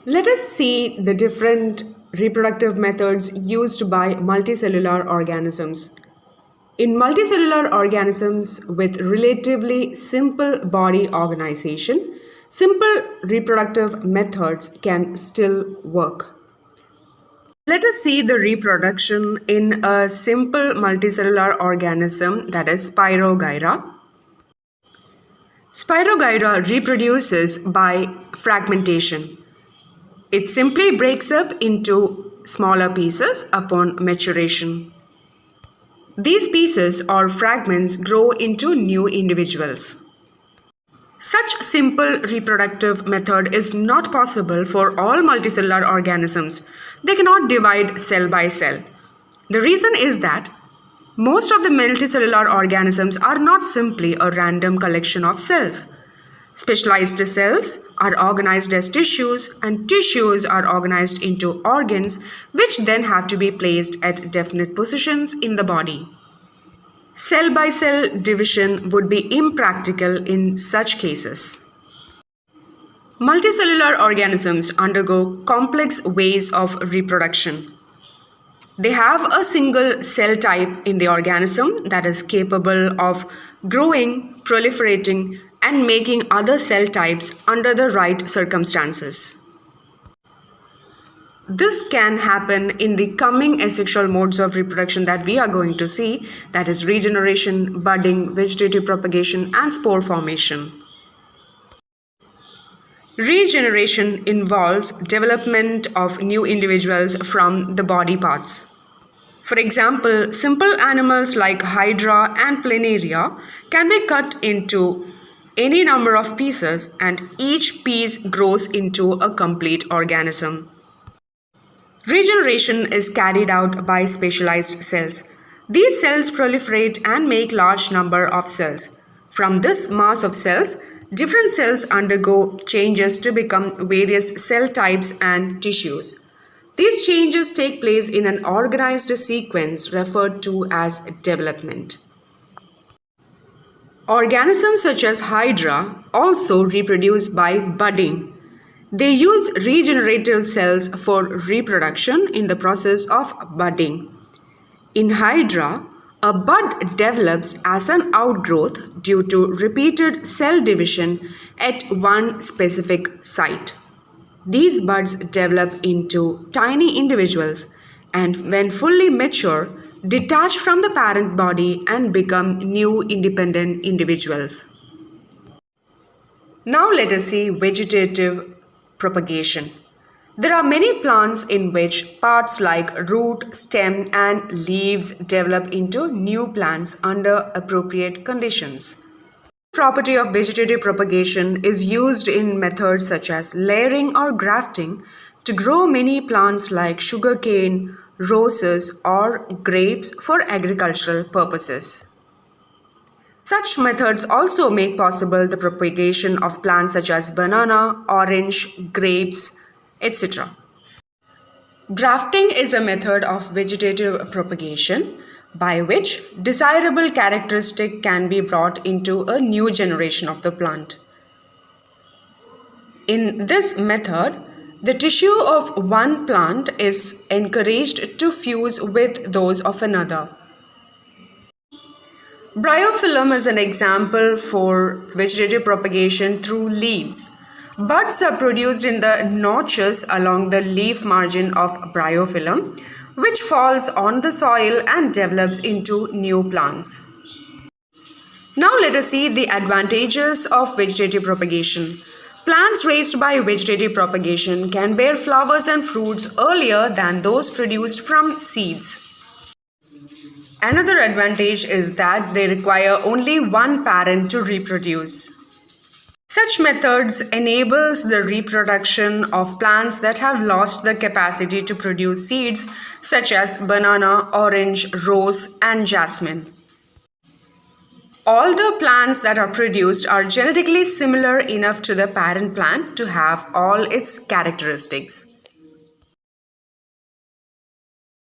Let us see the different reproductive methods used by multicellular organisms. In multicellular organisms with relatively simple body organization, simple reproductive methods can still work. Let us see the reproduction in a simple multicellular organism, that is Spirogyra. Spirogyra reproduces by fragmentation. It simply breaks up into smaller pieces upon maturation. These pieces or fragments grow into new individuals. Such simple reproductive method is not possible for all multicellular organisms. They cannot divide cell by cell. The reason is that most of the multicellular organisms are not simply a random collection of cells. Specialized cells are organized as tissues, and tissues are organized into organs, which then have to be placed at definite positions in the body. Cell by cell division would be impractical in such cases. Multicellular organisms undergo complex ways of reproduction. They have a single cell type in the organism that is capable of growing, proliferating, and making other cell types under the right circumstances. This can happen in the coming asexual modes of reproduction that we are going to see, that is regeneration, budding, vegetative propagation, and spore formation. Regeneration involves development of new individuals from the body parts. For example, simple animals like Hydra and Planaria can be cut into any number of pieces, and each piece grows into a complete organism. Regeneration is carried out by specialized cells. These cells proliferate and make large number of cells. From this mass of cells, different cells undergo changes to become various cell types and tissues. These changes take place in an organized sequence referred to as development. Organisms such as Hydra also reproduce by budding. They use regenerative cells for reproduction in the process of budding. In Hydra, a bud develops as an outgrowth due to repeated cell division at one specific site. These buds develop into tiny individuals and, when fully mature, detach from the parent body and become new independent individuals. Now let us see vegetative propagation. There are many plants in which parts like root, stem, and leaves develop into new plants under appropriate conditions. The property of vegetative propagation is used in methods such as layering or grafting to grow many plants like sugarcane, roses, or grapes for agricultural purposes. Such methods also make possible the propagation of plants such as banana, orange, grapes, etc. Grafting is a method of vegetative propagation by which desirable characteristic can be brought into a new generation of the plant. In this method, the tissue of one plant is encouraged to fuse with those of another. Bryophyllum is an example for vegetative propagation through leaves. Buds are produced in the notches along the leaf margin of bryophyllum, which falls on the soil and develops into new plants. Now let us see the advantages of vegetative propagation. Plants raised by vegetative propagation can bear flowers and fruits earlier than those produced from seeds. Another advantage is that they require only one parent to reproduce. Such methods enables the reproduction of plants that have lost the capacity to produce seeds such as banana, orange, rose, and jasmine. All the plants that are produced are genetically similar enough to the parent plant to have all its characteristics.